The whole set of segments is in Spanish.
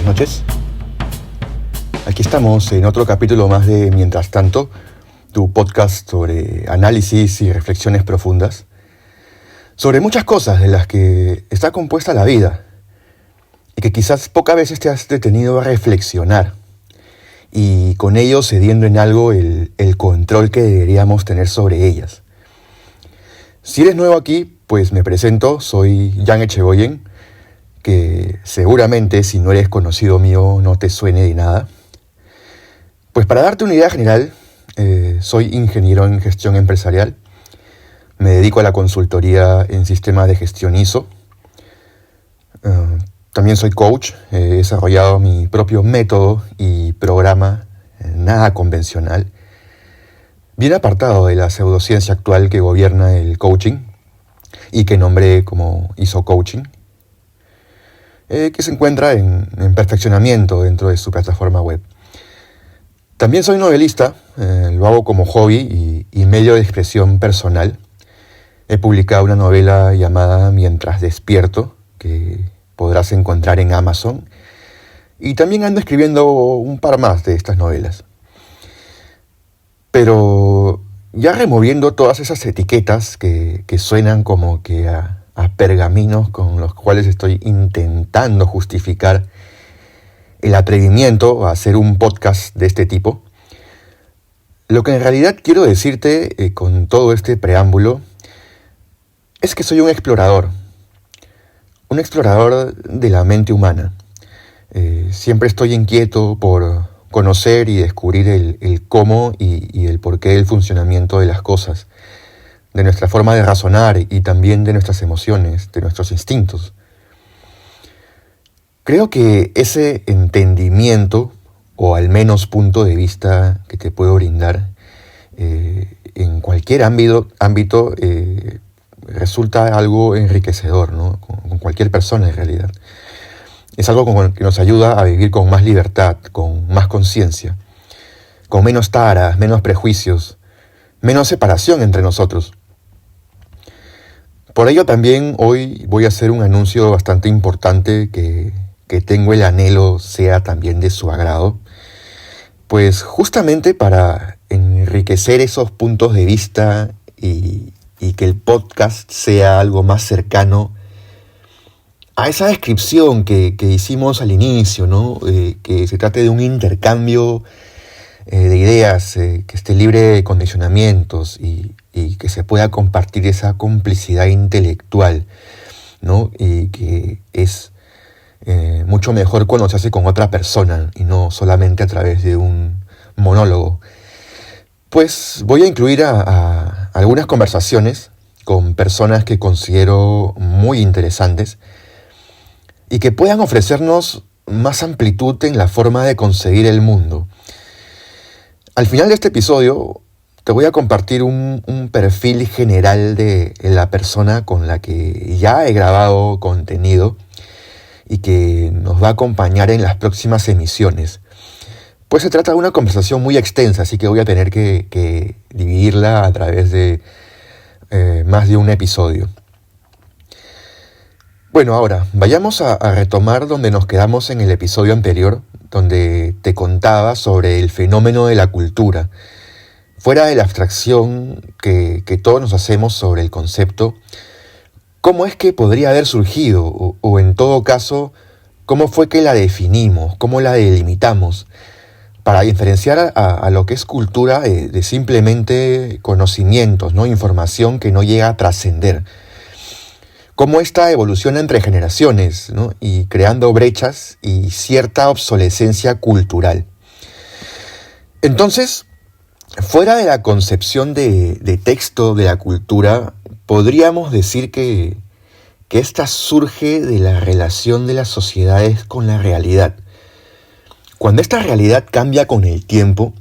noches. Aquí estamos en otro capítulo más de Mientras Tanto, tu podcast sobre análisis y reflexiones profundas, sobre muchas cosas de las que está compuesta la vida y que quizás pocas veces te has detenido a reflexionar y con ello cediendo en algo el control que deberíamos tener sobre ellas. Si eres nuevo aquí, pues me presento, soy Jan Echegoyen, que seguramente si no eres conocido mío no te suene de nada. Pues para darte una idea general, soy ingeniero en gestión empresarial, me dedico a la consultoría en sistemas de gestión ISO, también soy coach, he desarrollado mi propio método y programa nada convencional, bien apartado de la pseudociencia actual que gobierna el coaching y que nombré como ISO Coaching, que se encuentra en perfeccionamiento dentro de su plataforma web. También soy novelista, lo hago como hobby y medio de expresión personal. He publicado una novela llamada Mientras Despierto, que podrás encontrar en Amazon, y también ando escribiendo un par más de estas novelas. Pero ya removiendo todas esas etiquetas que suenan como que a pergaminos con los cuales estoy intentando justificar el atrevimiento a hacer un podcast de este tipo, lo que en realidad quiero decirte con todo este preámbulo es que soy un explorador de la mente humana. Siempre estoy inquieto por conocer y descubrir el cómo y el porqué del funcionamiento de las cosas, de nuestra forma de razonar y también de nuestras emociones, de nuestros instintos. Creo que ese entendimiento, o al menos punto de vista que te puedo brindar, en cualquier ámbito, resulta algo enriquecedor, ¿no? Con cualquier persona en realidad. Es algo que nos ayuda a vivir con más libertad, con más conciencia, con menos taras, menos prejuicios, menos separación entre nosotros. Por ello también hoy voy a hacer un anuncio bastante importante que tengo el anhelo sea también de su agrado, pues justamente para enriquecer esos puntos de vista y que el podcast sea algo más cercano a esa descripción que hicimos al inicio, ¿no? Que se trate de un intercambio de ideas, que esté libre de condicionamientos y que se pueda compartir esa complicidad intelectual, ¿no? Y que es mucho mejor conocerse con otra persona y no solamente a través de un monólogo. Pues voy a incluir a algunas conversaciones con personas que considero muy interesantes y que puedan ofrecernos más amplitud en la forma de concebir el mundo. Al final de este episodio te voy a compartir un perfil general de la persona con la que ya he grabado contenido y que nos va a acompañar en las próximas emisiones. Pues se trata de una conversación muy extensa, así que voy a tener que dividirla a través de más de un episodio. Bueno, ahora vayamos a retomar donde nos quedamos en el episodio anterior, donde te contaba sobre el fenómeno de la cultura. Fuera de la abstracción que todos nos hacemos sobre el concepto, ¿cómo es que podría haber surgido? O en todo caso, ¿cómo fue que la definimos? ¿Cómo la delimitamos? Para diferenciar a lo que es cultura de simplemente conocimientos, ¿no? Información que no llega a trascender. Cómo esta evoluciona entre generaciones, ¿no? Y creando brechas y cierta obsolescencia cultural. Entonces, fuera de la concepción de texto de la cultura, podríamos decir que esta surge de la relación de las sociedades con la realidad. Cuando esta realidad cambia con el tiempo,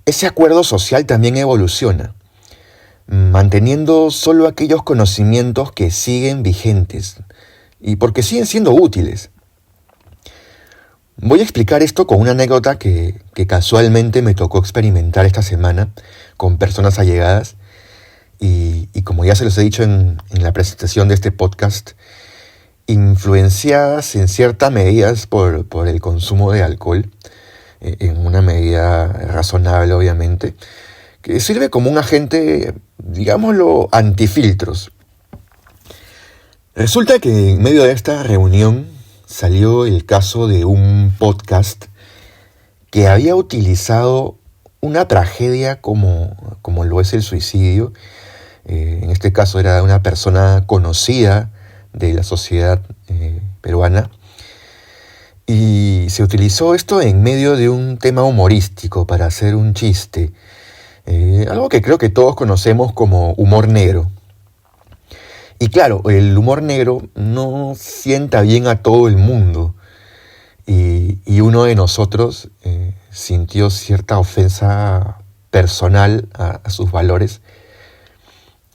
ese acuerdo social también evoluciona, manteniendo solo aquellos conocimientos que siguen vigentes y porque siguen siendo útiles. Voy a explicar esto con una anécdota que casualmente me tocó experimentar esta semana con personas allegadas y como ya se los he dicho en la presentación de este podcast, influenciadas en ciertas medidas por el consumo de alcohol, en una medida razonable obviamente, que sirve como un agente, digámoslo, antifiltros. Resulta que en medio de esta reunión salió el caso de un podcast que había utilizado una tragedia como lo es el suicidio. En este caso era una persona conocida de la sociedad peruana, y se utilizó esto en medio de un tema humorístico para hacer un chiste, algo que creo que todos conocemos como humor negro. Y claro, el humor negro no sienta bien a todo el mundo, y uno de nosotros sintió cierta ofensa personal a sus valores.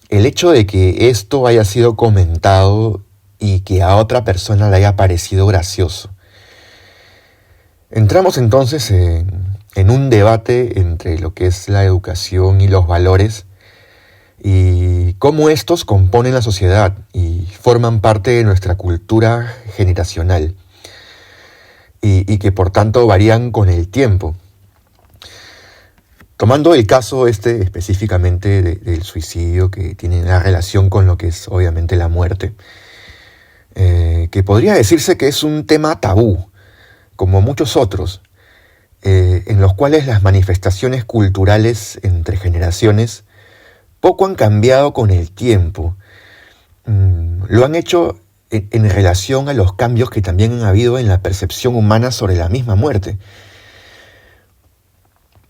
El hecho de que esto haya sido comentado y que a otra persona le haya parecido gracioso. Entramos entonces en un debate entre lo que es la educación y los valores, y cómo estos componen la sociedad y forman parte de nuestra cultura generacional, y que por tanto varían con el tiempo. Tomando el caso específicamente del suicidio, que tiene una relación con lo que es obviamente la muerte, que podría decirse que es un tema tabú, como muchos otros, en los cuales las manifestaciones culturales entre generaciones poco han cambiado con el tiempo. Lo han hecho en relación a los cambios que también han habido en la percepción humana sobre la misma muerte.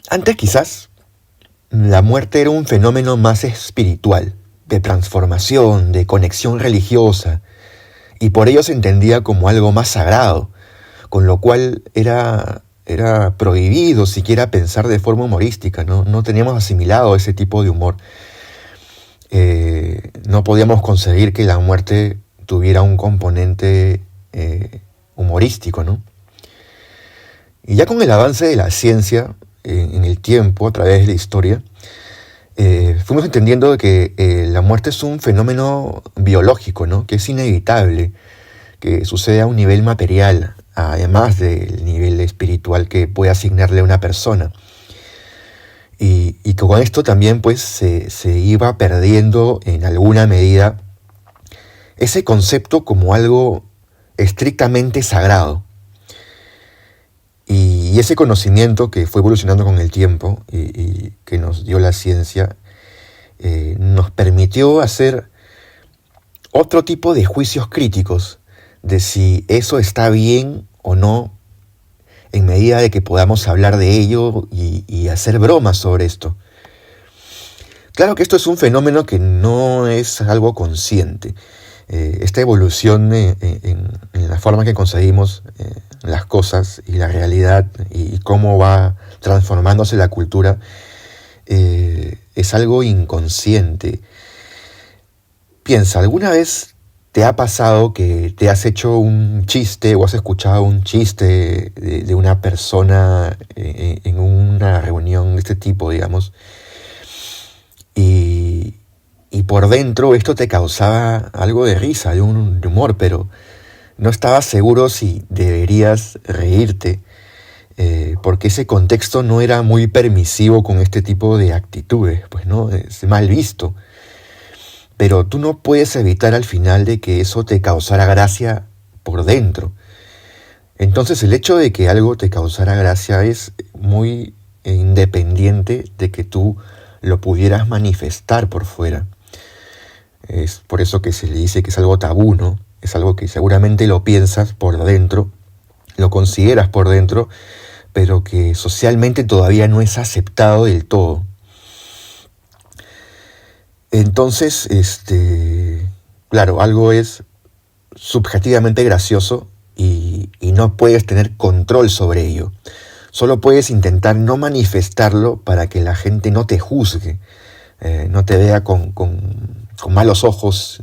Antes quizás la muerte era un fenómeno más espiritual, de transformación, de conexión religiosa, y por ello se entendía como algo más sagrado, con lo cual era prohibido siquiera pensar de forma humorística, no teníamos asimilado ese tipo de humor. No podíamos conseguir que la muerte tuviera un componente humorístico, ¿no? Y ya con el avance de la ciencia en el tiempo, a través de la historia, fuimos entendiendo que la muerte es un fenómeno biológico, ¿no? Que es inevitable, que sucede a un nivel material, además del nivel espiritual que puede asignarle a una persona. Y con esto también pues se iba perdiendo en alguna medida ese concepto como algo estrictamente sagrado. Y ese conocimiento que fue evolucionando con el tiempo y que nos dio la ciencia, nos permitió hacer otro tipo de juicios críticos de si eso está bien o no, en medida de que podamos hablar de ello y hacer bromas sobre esto. Claro que esto es un fenómeno que no es algo consciente. Esta evolución en la forma que concebimos las cosas y la realidad y cómo va transformándose la cultura es algo inconsciente. Piensa, ¿alguna vez te ha pasado que te has hecho un chiste o has escuchado un chiste de una persona en una reunión de este tipo, digamos, y por dentro esto te causaba algo de risa, de humor, pero no estabas seguro si deberías reírte, porque ese contexto no era muy permisivo con este tipo de actitudes, pues no, es mal visto. Pero tú no puedes evitar al final de que eso te causara gracia por dentro. Entonces el hecho de que algo te causara gracia es muy independiente de que tú lo pudieras manifestar por fuera. Es por eso que se le dice que es algo tabú, ¿no? Es algo que seguramente lo piensas por dentro, lo consideras por dentro, pero que socialmente todavía no es aceptado del todo. Entonces, claro, algo es subjetivamente gracioso y no puedes tener control sobre ello. Solo puedes intentar no manifestarlo para que la gente no te juzgue, no te vea con malos ojos.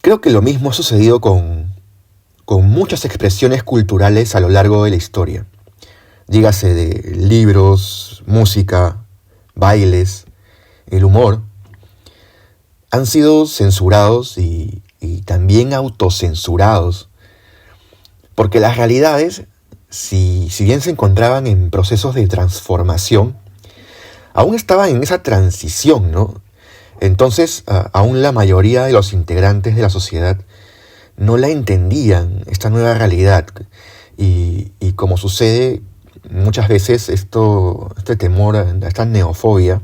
Creo que lo mismo ha sucedido con muchas expresiones culturales a lo largo de la historia. Dígase de libros, música, bailes, el humor. Han sido censurados y y también autocensurados, porque las realidades, si bien se encontraban en procesos de transformación, aún estaban en esa transición, ¿no? Entonces, aún la mayoría de los integrantes de la sociedad no la entendían, esta nueva realidad. Y como sucede muchas veces, este temor, esta neofobia,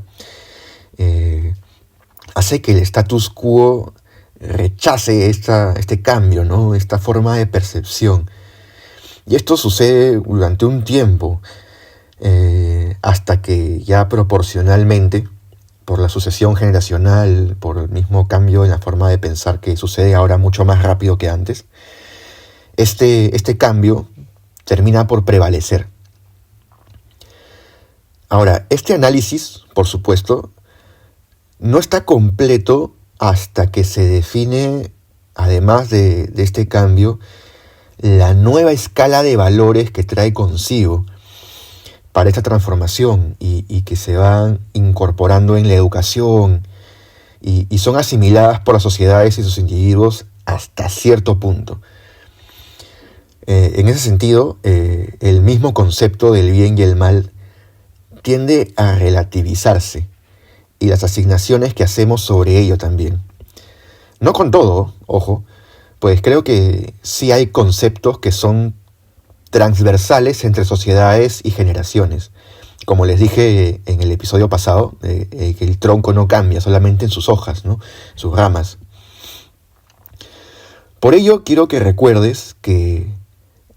hace que el status quo rechace este cambio, ¿no? Esta forma de percepción. Y esto sucede durante un tiempo, hasta que ya proporcionalmente, por la sucesión generacional, por el mismo cambio en la forma de pensar que sucede ahora mucho más rápido que antes, este cambio termina por prevalecer. Ahora, este análisis, por supuesto, no está completo hasta que se define, además de este cambio, la nueva escala de valores que trae consigo para esta transformación y que se van incorporando en la educación y son asimiladas por las sociedades y sus individuos hasta cierto punto. En ese sentido, el mismo concepto del bien y el mal tiende a relativizarse y las asignaciones que hacemos sobre ello también. No con todo, ojo, pues creo que sí hay conceptos que son transversales entre sociedades y generaciones. Como les dije en el episodio pasado, que el tronco no cambia, solamente en sus hojas, ¿no? Sus ramas. Por ello quiero que recuerdes que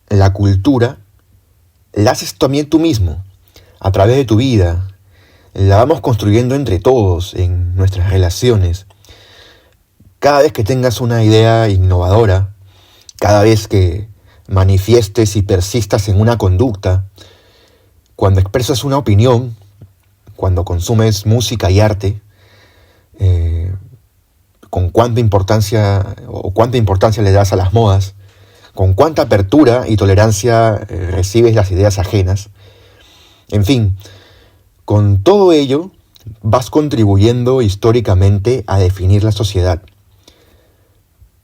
la cultura la haces también tú mismo, a través de tu vida. La vamos construyendo entre todos, en nuestras relaciones. Cada vez que tengas una idea innovadora, cada vez que manifiestes y persistas en una conducta, cuando expresas una opinión, cuando consumes música y arte, con cuánta importancia le das a las modas, con cuánta apertura y tolerancia recibes las ideas ajenas. En fin, con todo ello vas contribuyendo históricamente a definir la sociedad.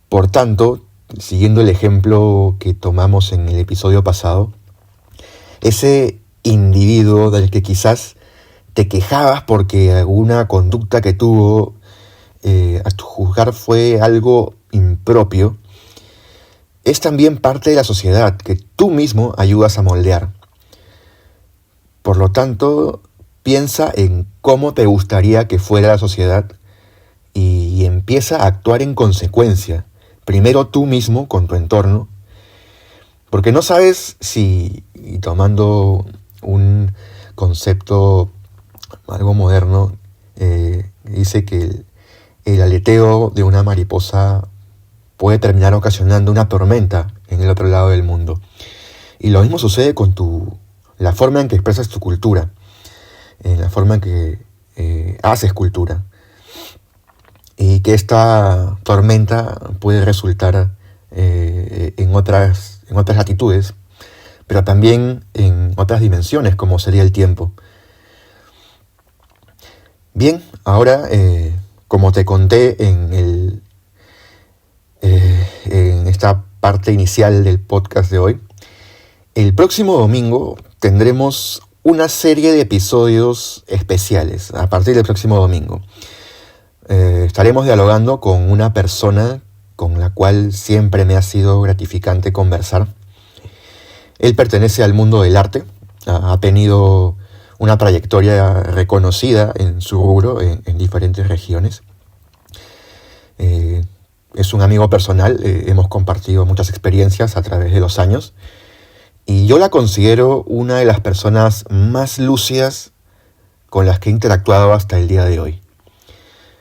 Por tanto, siguiendo el ejemplo que tomamos en el episodio pasado, ese individuo del que quizás te quejabas porque alguna conducta que tuvo, a tu juzgar fue algo impropio, es también parte de la sociedad que tú mismo ayudas a moldear. Por lo tanto, piensa en cómo te gustaría que fuera la sociedad y empieza a actuar en consecuencia. Primero tú mismo con tu entorno, porque no sabes si, y tomando un concepto algo moderno, dice que el aleteo de una mariposa puede terminar ocasionando una tormenta en el otro lado del mundo. Y lo mismo sucede con la forma en que expresas tu cultura, en la forma en que haces cultura. Y que esta tormenta puede resultar en otras latitudes, pero también en otras dimensiones, como sería el tiempo. Bien, ahora, como te conté en esta parte inicial del podcast de hoy, el próximo domingo tendremos una serie de episodios especiales a partir del próximo domingo. Estaremos dialogando con una persona con la cual siempre me ha sido gratificante conversar. Él pertenece al mundo del arte, ha tenido una trayectoria reconocida en su rubro en diferentes regiones. Es un amigo personal, hemos compartido muchas experiencias a través de los años y yo la considero una de las personas más lúcidas con las que he interactuado hasta el día de hoy.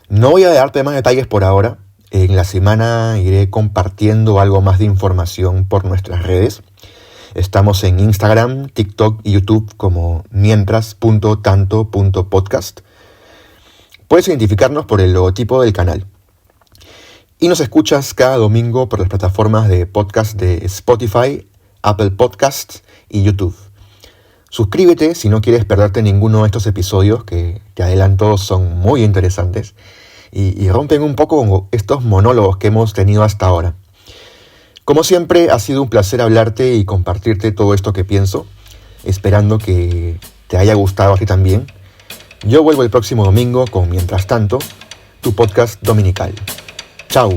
No voy a darte más detalles por ahora. En la semana iré compartiendo algo más de información por nuestras redes. Estamos en Instagram, TikTok y YouTube como mientras.tanto.podcast. Puedes identificarnos por el logotipo del canal. Y nos escuchas cada domingo por las plataformas de podcast de Spotify, Apple Podcasts y YouTube. Suscríbete si no quieres perderte ninguno de estos episodios que te adelanto son muy interesantes. y rompen un poco con estos monólogos que hemos tenido hasta ahora. Como siempre, ha sido un placer hablarte y compartirte todo esto que pienso, esperando que te haya gustado a ti también. Yo vuelvo el próximo domingo con Mientras Tanto, tu podcast dominical. Chao.